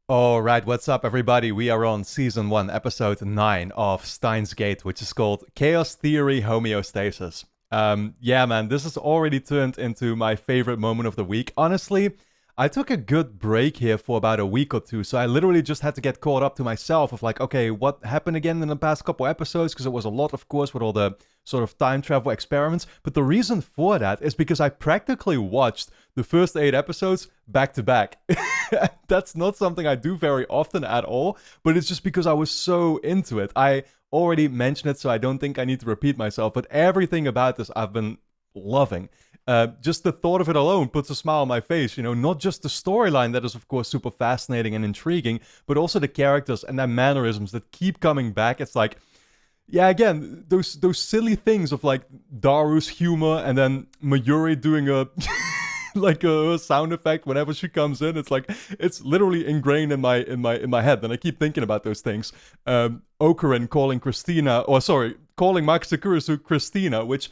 Alright, what's up, everybody? We are on Season 1, Episode 9 of Steins Gate, which is called Chaos Theory Homeostasis. Yeah, man, this has already turned into my favorite moment of the week. Honestly, I took a good break here for about a week or two, so I literally just had to get caught up to myself of like, okay, what happened again in the past couple episodes? Because it was a lot, of course, with all the sort of time travel experiments. But the reason for that is because I practically watched the first 8 episodes back to back. That's not something I do very often at all, but it's just because I was so into it. I already mentioned it, so I don't think I need to repeat myself, but everything about this I've been loving. Just the thought of it alone puts a smile on my face, not just the storyline that is, of course, super fascinating and intriguing, but also the characters and their mannerisms that keep coming back. It's like, yeah, again, those silly things of like Daru's humor and then Mayuri doing a like a sound effect whenever she comes in. It's like it's literally ingrained in my head, and I keep thinking about those things. Okurin calling calling Masakurusu Christina, which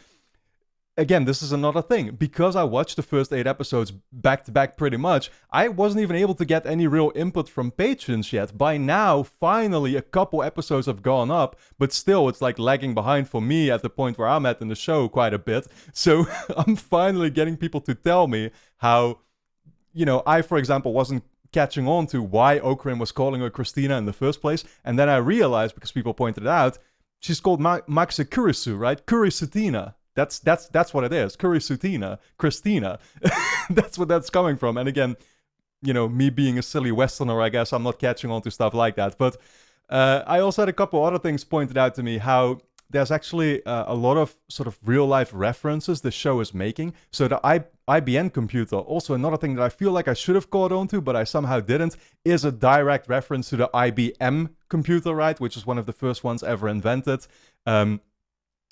again, this is another thing. Because I watched the first 8 episodes back to back pretty much, I wasn't even able to get any real input from patrons yet. By now, finally, a couple episodes have gone up, but still, it's like lagging behind for me at the point where I'm at in the show quite a bit. So I'm finally getting people to tell me how, I, for example, wasn't catching on to why Okrin was calling her Christina in the first place. And then I realized, because people pointed it out, she's called Maxa Kurisu, right? Kurisutina. That's what it is. Kurisutina, Christina. That's what that's coming from. And again, me being a silly Westerner, I guess I'm not catching on to stuff like that. But I also had a couple other things pointed out to me, how there's actually a lot of sort of real life references the show is making. So the IBM computer, also another thing that I feel like I should have caught on to, but I somehow didn't, is a direct reference to the IBM computer, right? Which is one of the first ones ever invented.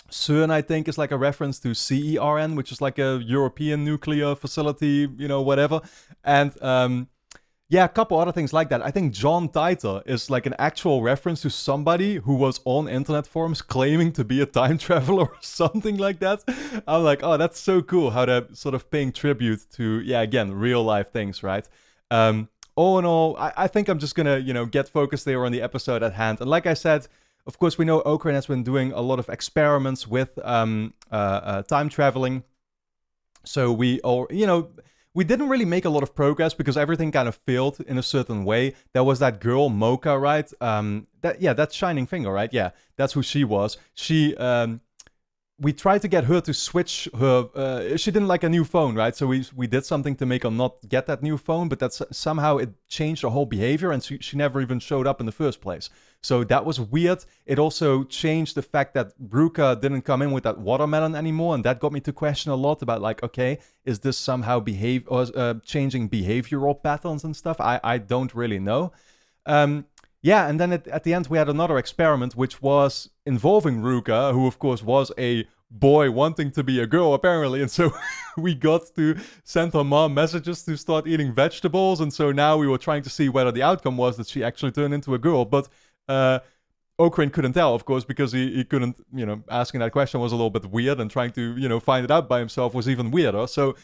CERN, I think, is like a reference to CERN, which is like a European nuclear facility, whatever. And a couple other things like that. I think John Titor is like an actual reference to somebody who was on internet forums claiming to be a time traveler or something like that. I'm like, oh, that's so cool how they're sort of paying tribute to, again, real life things, right? All in all, I think I'm just gonna, get focused there on the episode at hand. And like I said, of course, we know Okrin has been doing a lot of experiments with time traveling. So we didn't really make a lot of progress because everything kind of failed in a certain way. There was that girl, Mocha, right? That's Shining Finger, right? Yeah, that's who she was. We tried to get her to switch her. She didn't like a new phone, right? So we did something to make her not get that new phone, but that's somehow it changed her whole behavior, and she never even showed up in the first place. So that was weird. It also changed the fact that Ruka didn't come in with that watermelon anymore, and that got me to question a lot about like, okay, is this somehow changing behavioral patterns and stuff? I don't really know. And then at the end we had another experiment which was involving Ruka, who of course was a boy wanting to be a girl apparently, and so we got to send her mom messages to start eating vegetables, and so now we were trying to see whether the outcome was that she actually turned into a girl, but Okrin couldn't tell, of course, because he couldn't, asking that question was a little bit weird, and trying to, find it out by himself was even weirder, so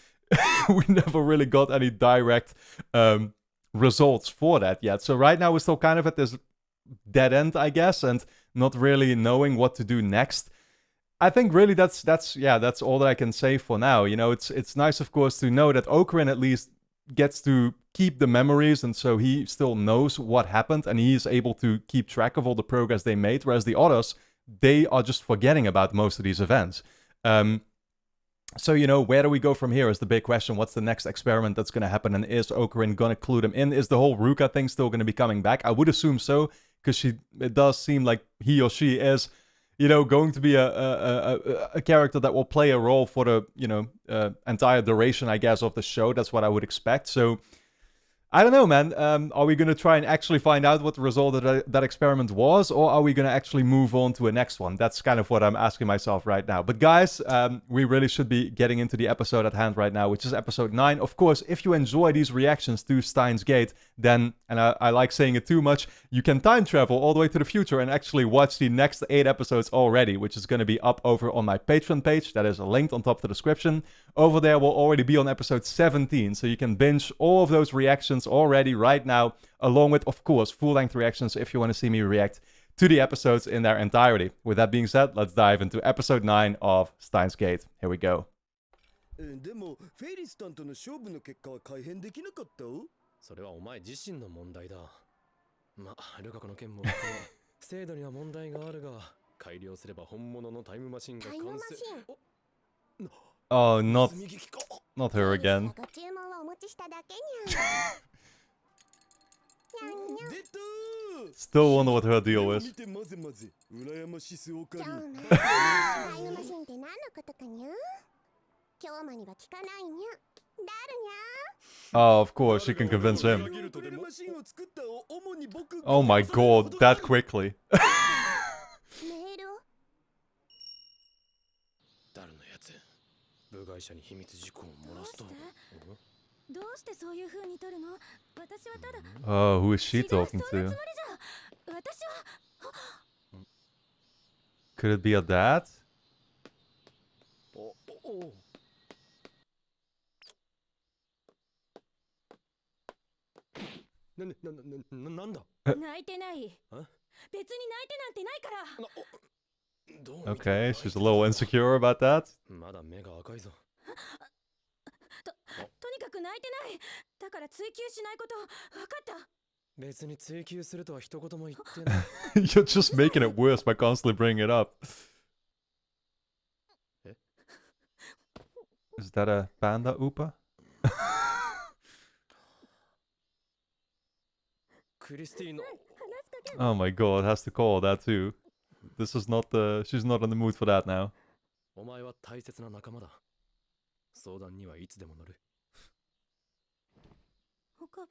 we never really got any direct results for that yet. So right now we're still kind of at this dead end, I guess, and not really knowing what to do next. I think really that's all that I can say for now. It's nice, of course, to know that Okrin at least gets to keep the memories, and so he still knows what happened, and he's able to keep track of all the progress they made, whereas the others, they are just forgetting about most of these events. So, where do we go from here is the big question. What's the next experiment that's going to happen? And is Okrin going to clue them in? Is the whole Ruka thing still going to be coming back? I would assume so, because it does seem like he or she is, going to be a character that will play a role for the, entire duration, I guess, of the show. That's what I would expect. So, I don't know, man. Are we going to try and actually find out what the result of that experiment was, or are we going to actually move on to a next one? That's kind of what I'm asking myself right now. But guys, we really should be getting into the episode at hand right now, which is episode 9. Of course, if you enjoy these reactions to Steins Gate, then, and I like saying it too much, you can time travel all the way to the future and actually watch the next 8 episodes already, which is going to be up over on my Patreon page. That is linked on top of the description. Over there, we'll already be on episode 17, so you can binge all of those reactions reactions already right now, along with, of course, full-length reactions if you want to see me react to the episodes in their entirety. With that being said, let's dive into episode 9 of Steins Gate. Here we go. でもフェリスタンとの勝負の結果は改変できなかった？それはお前自身の問題だ。まあ、ルカ子の件も含め制度には問題があるが、改良すれば本物のタイムマシンが完成。Oh, not her again. Still wonder what her deal is. Oh, of course, she can convince him. Oh my god, that quickly. 部外者に秘密事項を漏らすと。どうしてそういう風に取るの？私はただ。Oh, who is she talking to? Could it be a dad? なんだ？泣いてない。別に泣いてなんてないから。Okay, she's a little insecure about that. まだ目が赤いぞ。とにかく泣いてない。だから追求しないこと、分かった。別に追求するとは一言も言ってない。You're just making it worse by constantly bringing it up. Is that a panda Oopa? Oh my god, has to call that too. This is not she's not in the mood for that now. お前は大切な仲間だ。相談にはいつでも乗る。岡部。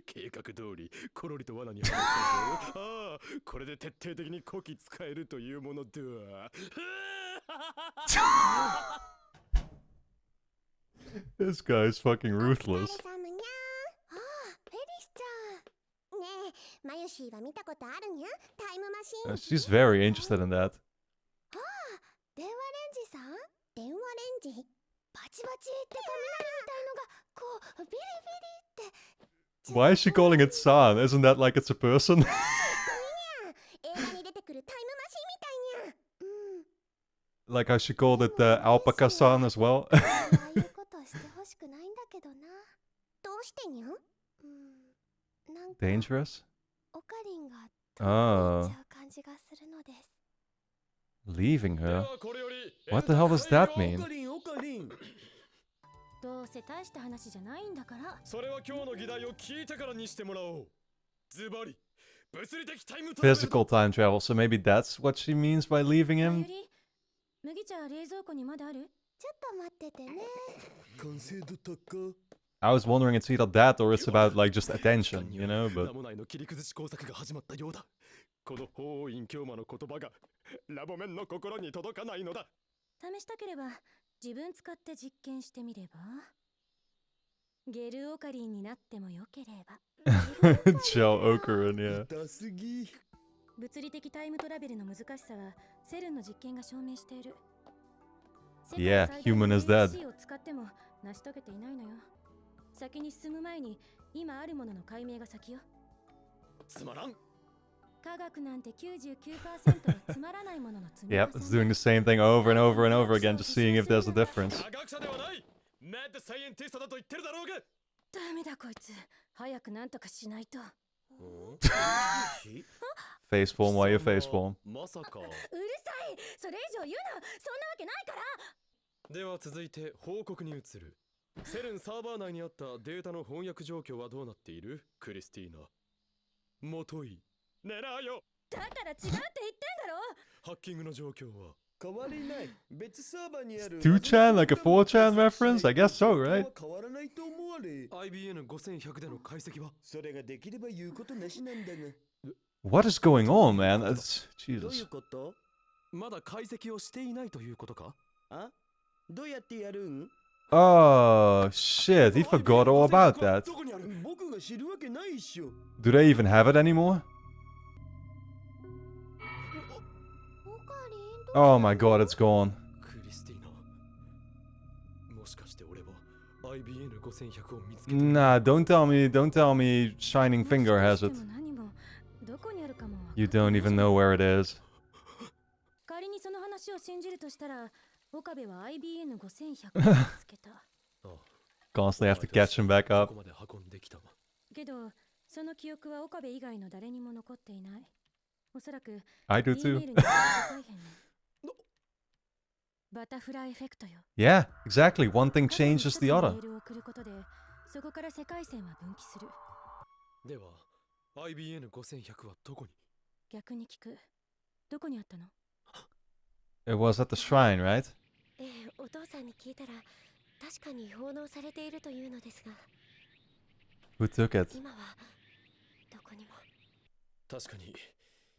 計画通りコロリと罠にはまったぞ。ああ、これで徹底的にこき使えるというものでは。This guy is fucking ruthless. She's very interested in that. Why is she calling it San? Isn't that like it's a person? Like how she called it Alpaca-san as well. Dangerous? Oh. Leaving her? What the hell does that mean? どうせ大した話じゃないんだから。それは今日の議題を聞いてからにしてもらおう。ズバリ、物理的タイムトラベル。Physical time travel, so maybe that's what she means by leaving him? 麦茶冷蔵庫にまだある？ちょっと待っててね。完成度高。I was wondering it's either that or it's about like just attention, you know, but ラボ内の切り崩し工作が始まったようだ。この法院教魔の言葉がラボメンの心に届かないのだ。試したければ自分使って実験してみれば。ゲルオカリンになってもよければ。Joe Ocarin, yeah. 物理的タイムトラベルの難しさはセルンの実験が証明している。Yeah, human is dead. を使っても成し遂げていないのよ。先に進む前に今あるものの解明が先よ。つまらん。科学なんて 99% のつまらないものの積み重ね。Yep, it's doing the same thing over and over and over again, just seeing if there's a difference. 科学者ではない。マッドサイエンティストだと言ってるだろうが。ダメだこいつ。早くなんとかしないと。Facepalm while you facepalm. まさか。うるさい。それ以上言うな。そんなわけないから。では続いて報告に移る。セルンサーバー内にあったデータの翻訳状況はどうなっている？クリスティーナ。もとい。狙うよ。だから違うって言ってんだろ。ハッキングの状況は。変わりない。別サーバーにある。2chan, like a 4chan reference? I guess so, right? 変わらないと思われ。IBN5100 での解析は。それができれば言うことなしなんだが。What is going on, man? That's... どうい Jesus. うこと？まだ解析をしていないということか？あ？どうやってやるん？ Oh, shit. He forgot all about that. 僕が知るわけないっしょ。Do they even have it anymore? Oh my god, it's gone. クリスティーナ。もしかして俺は IBN5100 5100を見つけて Nah, don't tell me Shining Finger has it. 何もどこにあるかもわかんない You don't even know where it is. 仮にその話を信じるとしたら岡部は IBN5100 を見つけた Constantly have to catch him back こ up. こまで運んできたけどその記憶は岡部以外の誰にも残っていないおそらく I do E メ too. ールに大変ねバタフライエフェクトよ Yeah, exactly. One thing changes the メ other. ールを送ることでそこから世界線は分岐するでは IBN5100 はどこに逆に聞くどこにあったの It was at the shrine, right? お父さんに聞いたら確かに奉納されているというのですが Who took it? 今はどこにも確かに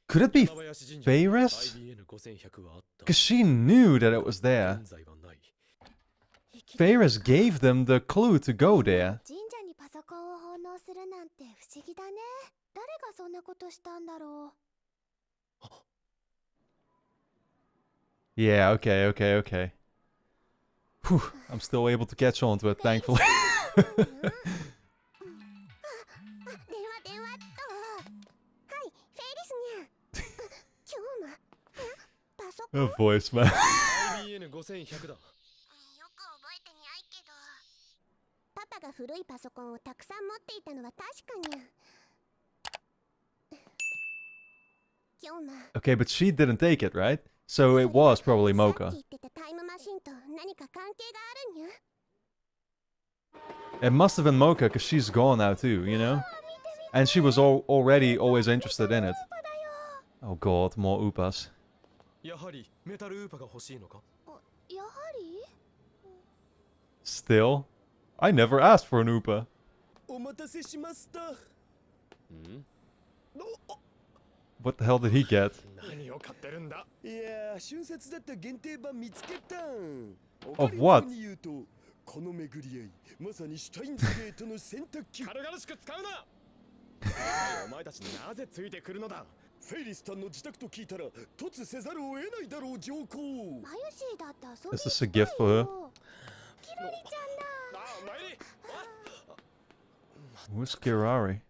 Could it be 花林神社に Feyris? IBN5100 はあった Because she knew that it was there. 現在はない Feyris gave them the clue to go there. 神社にパソコンを奉納するなんて不思議だね誰がそんなことしたんだろう Yeah, okay. Whew, I'm still able to catch on to it, thankfully. 電話っとはいフェイリスにゃ今日もパソコン A voice, man. IBN5100 だよく覚えてにゃいけどパパが古いパソコンをたくさん持っていたのは確かにゃ今日も Okay, but she didn't take it, right? So it was probably さっ Mocha. き言ってたタイムマシンと何か関係があるにゃ It must have been Mocha because she's gone now too, you know? And she was already always interested in it. Oh god, more Upas. やはりメタルウーパが欲しいのかやはり Still? I never asked for an Upa. お待たせしました。What the hell did he get? 何を買ってるんだいやー、春節だった限定版見つけたん。 Of what? に言うと、この巡り合い、まさにシュタインズゲートの選択機。軽々しく使うなお前たちなぜついてくるのだフェイリスさんの自宅と聞いたら、突せざるを得ないだろう、上皇。マユシーだって遊び Is this a gift for her? キラリちゃんだお前に Who's Kirari?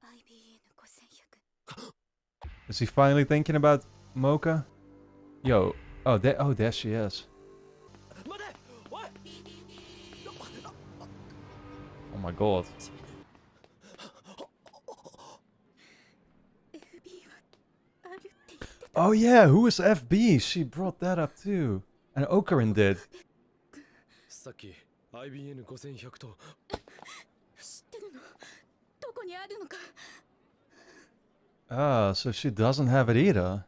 IBN5100 Is he finally thinking about Mocha? Yo. Oh, there she is. 待ておい Oh my god. FB はあるって言って Oh yeah, who is FB? She brought that up too. And Okarin did. さっき IBN5100 と知ってるのどこにあるのか Ah, so she doesn't have it either.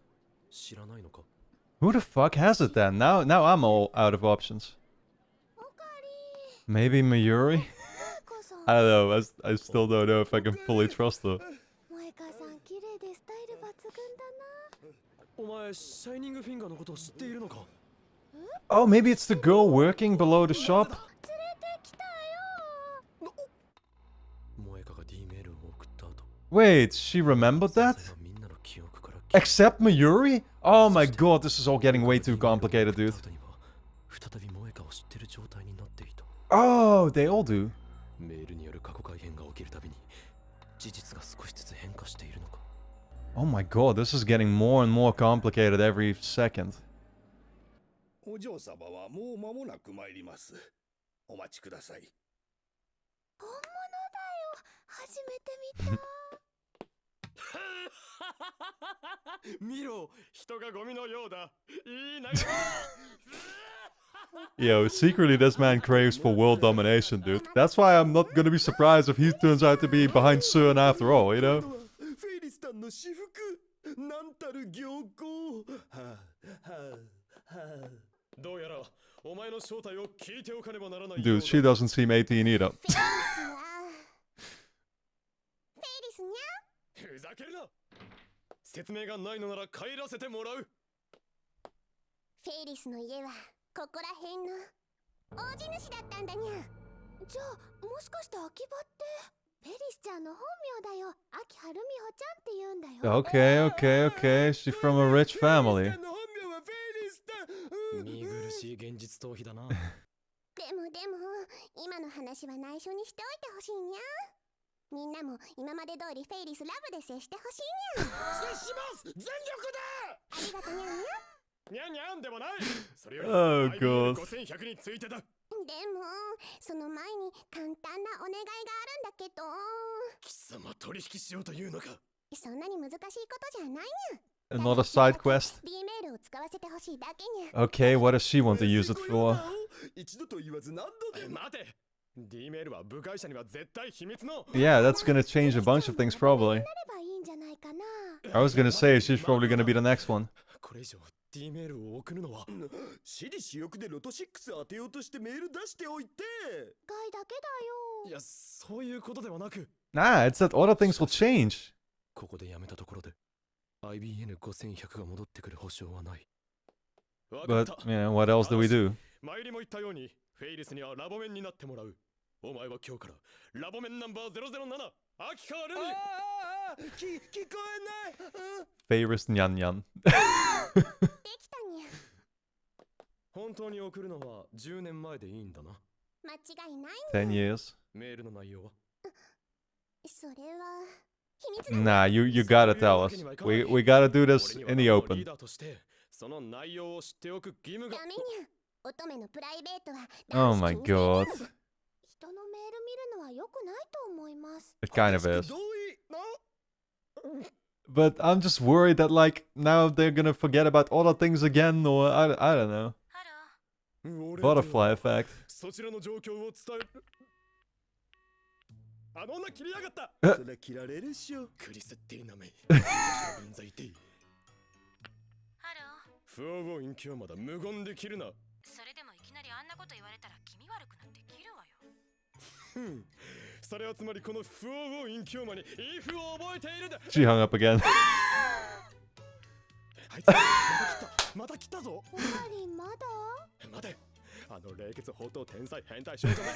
知らないのか Who the fuck has it then? Now I'm all out of options. おかり Maybe Mayuri? 萌香さん I don't know. I still don't know if I can fully trust her. 萌香さん綺麗でスタイル抜群だなお前シャイニングフィンガーのことを知っているのか Oh, maybe it's the girl working below the shop? 連れてきたよ萌香が D メールを送った後 Wait, she remembered that? それがみんなの記憶から消え Except Mayuri? Oh my god, this is all getting way too complicated, dude. 後には再び萌香を知ってる状態になっていた Oh, they all do. メールによる過去改変が起きるたびに事実が少しずつ変化しているのか Oh my god, this is getting more and more complicated every second. お嬢様はもう間もなく参ります。お待ちください。本物だよ初めて見た見ろ人がゴミのようだいいな Yo, secretly this man craves for world domination, dude. That's why I'm not gonna be surprised if he turns out to be behind Cern after all, you know? フェイリスさんの私服。なんたる行幸。はあ、はあ、はあ。どうやらお前の正体を聞いておかねばならない Dude, she doesn't seem 18 either. フェイリスにゃふざけるな説明がないのなら帰らせてもらうフェイリスの家はここら辺の大地主だったんだにゃじゃあもしかして秋葉ってフェリスちゃんの本名だよ秋春美穂ちゃんって言うんだよ Okay. She's from a rich family. フェイリスさんの本名はフェイリスさん。見苦しい現実逃避だなででも今の話は内緒にしておいてほしいにゃ。みんなも今まで通りフェイリスラブで接してほしいにゃ。接します全力で。ありがとにゃにゃ。にゃんにゃんでもない。それより Oh, IBL God. 5100についてだ。でもその前に簡単なお願いがあるんだけど。貴様取引しようというのか。そんなに難しいことじゃないにゃ。 Another side quest. D メールを使わせてほしいだけにゃ。 Okay, what does she want to use it for? 一度と言わず何度でも。待て。D メールは部外者には絶対秘密の。Yeah, that's gonna change a bunch of things probably. なればいいんじゃないかな。 I was gonna say she's probably gonna be the next one. これ以上 D メールを送るのは。私利私欲でロト6当てようとしてメール出しておいて。ガイだけだよ。いや、そういうことではなく。Nah, it's that other things will change. ここでやめたところで IBN5100 が戻ってくる保証はない。わかっ But, た。 you know, what else do we do? 前にも言ったようにフェイリスにはラボメンになってもらう。お前は今日からラボメンナンバー007秋川ルミ。聞こえない。 Favorite Nyan Nyan. できたにゃ。本当に送るのは10年前でいいんだな。間違いない10にゃ。 years. メールの内容は。それは秘密だ。 Nah, you gotta tell us. We gotta do this 俺に in は the ラボリー open. ダーとしてその内容を知っておく義務が。ダメにゃ。乙女のプライベートは Oh 男子 my 禁制にゃ。 god. 人のメール見るのは良くないと思います。 It kind of 同 is. 意な。 But I'm just worried that, like, now they're gonna forget about other things again, or I don't know. ハロ Butterfly effect. そちらの状況を伝える。あの女切りやがった。それ切られるっしょ。クリスティーナメイ。現在で。ーハロ不応を隠居はまだ無言で切るな。ー。それでもいきなりあんなこと言われたら気味悪くなって切るわよ。ふん。それはつまりこの不応を隠居魔にイフを覚えているだ。 She hung up again. あいつまた来たぞ。おかわりまだ。待て。あの冷血宝刀天才変態少女め。ハ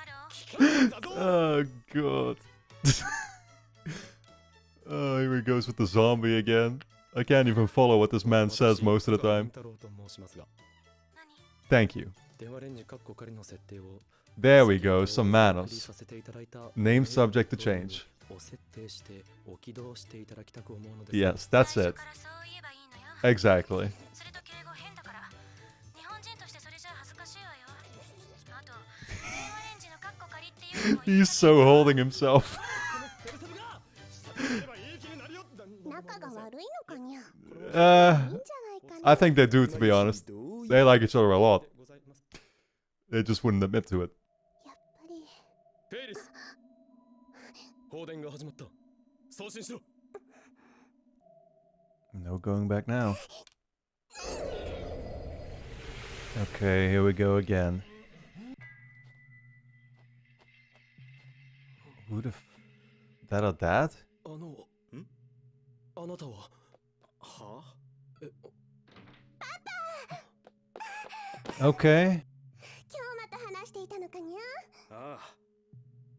ロー。危険だぞ。 Oh god. Oh, here he goes with the zombie again. I can't even follow what this man says most of the time. 太郎と申しますが、何？ Thank you. 電話レンジカッコ仮の設定を There we go, some お送り manners. させていただいた Name subject to change. を設定してお起動していただきたく思うのです。 Yes, that's 最初 it. からそう言えばいいのよ。 Exactly. それと敬語変だから。日本人としてそれじゃ恥ずかしいわよ。あと、電話レンジのカッコ仮っていうのも言い He's so holding himself. 仲が悪いのかにゃ。いいん Uh, じゃないかな。 I think they do, to be honest. どうい They like each other a lot. ございます。 They just wouldn't admit to it. やっぱり。フェイリス。放電が始まった。送信しろ。 No going back now. Okay, here we go again. Who the that or that? あなたははえ Okay. 今日また話していたのかにゃ。ああ。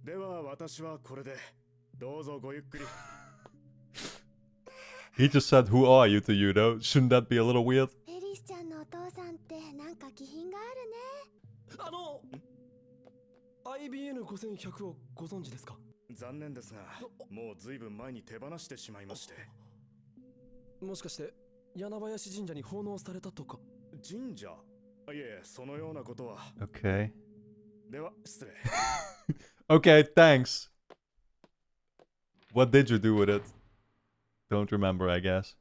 では私はこれでどうぞごゆっくり。 He just said, "Who are you?" to you, though. Shouldn't that be a little weird? フェリスちゃんのお父さんってなんか気品があるね。IBN5100 をご存知ですか？残念ですが、もうずいぶん前に手放してしまいまして。もしかして柳林神社に奉納されたとか？神社？いえ、そのようなことは。 Okay. では失礼。 Okay, thanks. What did you do with it? Don't remember, I guess.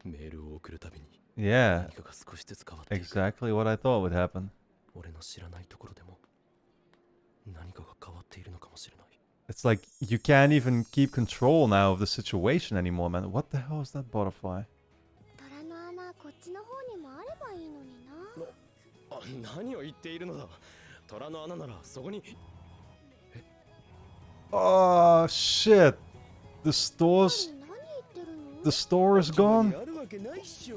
メールを送るたびに Yeah, 何かが少しずつ変わっていく。 exactly what I thought would happen. 俺の知らないところでも何かが変わっているのかもしれない。 It's like you can't even keep control now of the situation anymore, man. What the hell is that butterfly? 虎の穴こっちの方にもあればいいのにな。何を言っているのだ。虎の穴ならそこに。 Oh shit! The store's 何言ってるの？ the store is gone. あるわけないっしょ。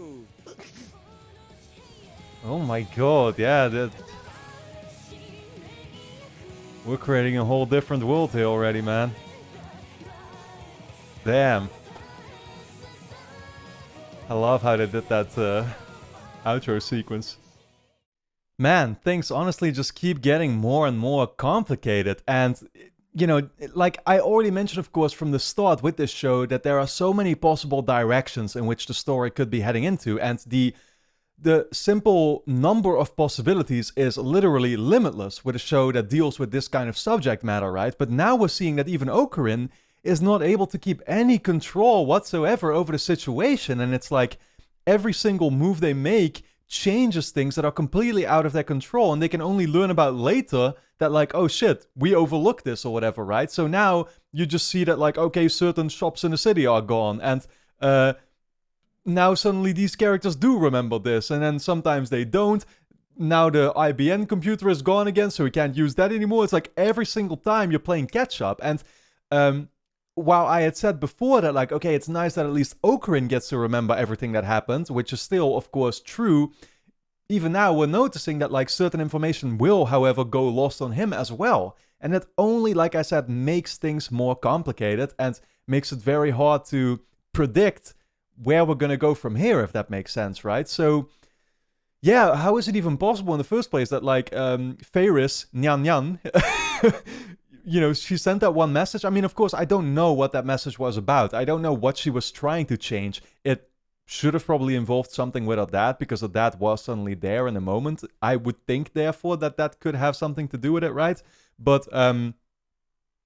Oh my god! Yeah, that. We're creating a whole different world here already, man. Damn. I love how they did that outro sequence. Man, things honestly just keep getting more and more complicated. And, you know, like I already mentioned, of course, from the start with this show, that there are so many possible directions in which the story could be heading into. And the simple number of possibilities is literally limitless with a show that deals with this kind of subject matter, right? But now we're seeing that even Ocarin is not able to keep any control whatsoever over the situation. And it's like every single move they make changes things that are completely out of their control, and they can only learn about later that, like, oh shit, we overlooked this or whatever, right? So now you just see that, like, okay, certain shops in the city are gone, and now suddenly these characters do remember this, and then sometimes they don't. Now the IBM computer is gone again, so we can't use that anymore. It's like every single time you're playing catch up. And while I had said before that, like, okay, it's nice that at least Ocarin gets to remember everything that happened, which is still, of course, true, even now we're noticing that, like, certain information will, however, go lost on him as well. And that only, like I said, makes things more complicated and makes it very hard to predict where we're going to go from here, if that makes sense, right? So, yeah, how is it even possible in the first place that, like, Ferris, Nyan Nyan, you know, she sent that one message? I mean, of course, I don't know what that message was about. I don't know what she was trying to change. It should have probably involved something with her dad, because her dad was suddenly there in the moment. I would think, therefore, that that could have something to do with it, right? But,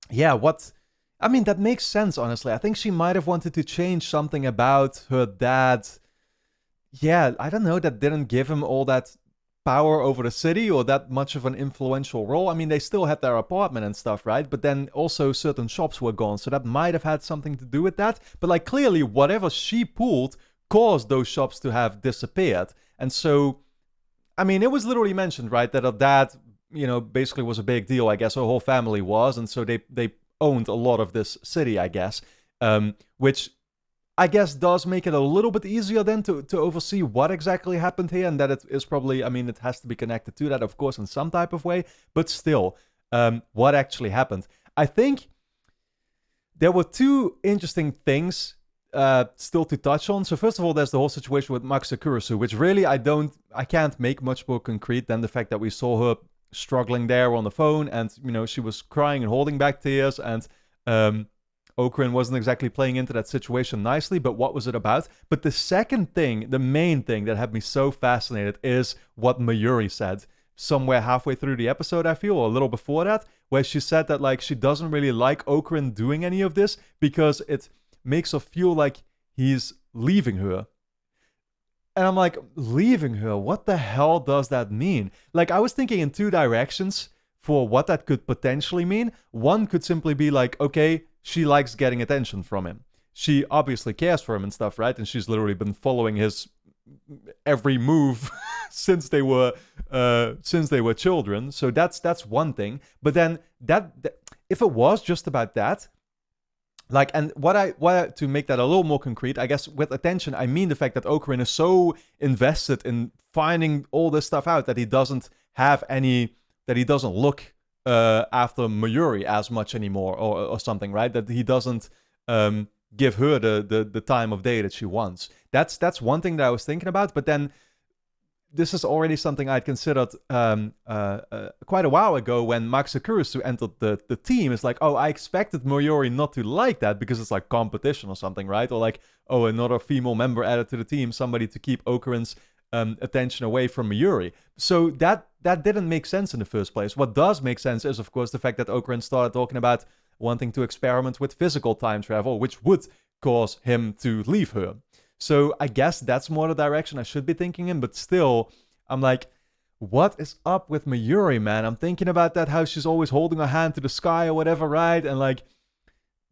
yeah, what... I mean, that makes sense, honestly. I think she might have wanted to change something about her dad. Yeah, I don't know, that didn't give him all that power over the city or that much of an influential role. I mean, they still had their apartment and stuff, right? But then also certain shops were gone, so that might have had something to do with that. But, like, clearly, whatever she pulled caused those shops to have disappeared. And so, I mean, it was literally mentioned, right, that her dad, you know, basically was a big deal, I guess. Her whole family was, and so they owned a lot of this city, I guess, which I guess does make it a little bit easier then to oversee what exactly happened here, and that it is probably, I mean, it has to be connected to that, of course, in some type of way, but still, what actually happened? I think there were two interesting things still to touch on. So first of all, there's the whole situation with Max Sakurasu, which really I can't make much more concrete than the fact that we saw her struggling there on the phone, and, you know, she was crying and holding back tears, and Ocarin wasn't exactly playing into that situation nicely, but what was it about? But the second thing, the main thing that had me so fascinated is what Mayuri said somewhere halfway through the episode, I feel, or a little before that, where she said that, like, she doesn't really like Ocarin doing any of this because it makes her feel like he's leaving her. And I'm like, leaving her? What the hell does that mean? Like, I was thinking in two directions for what that could potentially mean. One could simply be like, okay, she likes getting attention from him. She obviously cares for him and stuff, right? And she's literally been following his every move since they were children. So that's one thing. But then that if it was just about that, like, and what I to make that a little more concrete, I guess with attention, I mean the fact that Ocarin is so invested in finding all this stuff out that he doesn't look after Mayuri as much anymore, or something, right? That he doesn't give her the time of day that she wants. That's one thing that I was thinking about. But then this is already something I'd considered quite a while ago when Max Sakurasu entered the team. It's like, oh, I expected Mayuri not to like that because it's like competition or something, right? Or like, oh, another female member added to the team, somebody to keep Ocarin's attention away from Mayuri. So that didn't make sense in the first place. What does make sense is, of course, the fact that Ocarin started talking about wanting to experiment with physical time travel, which would cause him to leave her. So I guess that's more the direction I should be thinking in, but still, I'm like, what is up with Mayuri, man? I'm thinking about that, how she's always holding her hand to the sky or whatever, right? And like,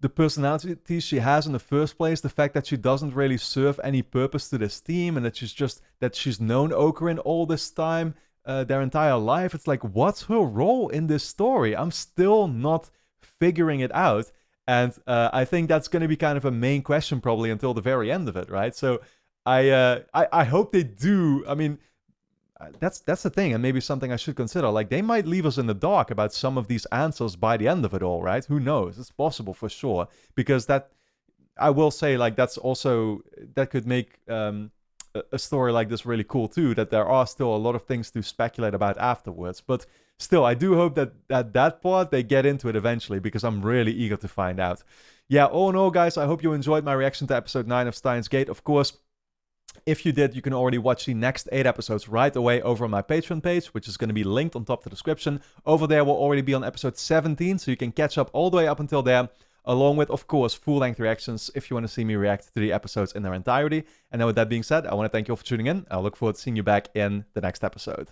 the personality she has in the first place, the fact that she doesn't really serve any purpose to this team, and that she's known Ocarin all this time, their entire life. It's like, what's her role in this story? I'm still not figuring it out. And I think that's going to be kind of a main question probably until the very end of it, right? So I hope they do. I mean, that's the thing, and maybe something I should consider. Like, they might leave us in the dark about some of these answers by the end of it all, right? Who knows? It's possible for sure, because that, I will say, like, that's also, that could make a story like this really cool too, that there are still a lot of things to speculate about afterwards. But still, I do hope that that part, they get into it eventually, because I'm really eager to find out. Yeah, all in all, guys, I hope you enjoyed my reaction to episode 9 of Steins Gate. Of course, if you did, you can already watch the next 8 episodes right away over on my Patreon page, which is going to be linked on top of the description. Over there, we'll already be on episode 17, so you can catch up all the way up until there, along with, of course, full-length reactions if you want to see me react to the episodes in their entirety. And then with that being said, I want to thank you all for tuning in. I look forward to seeing you back in the next episode.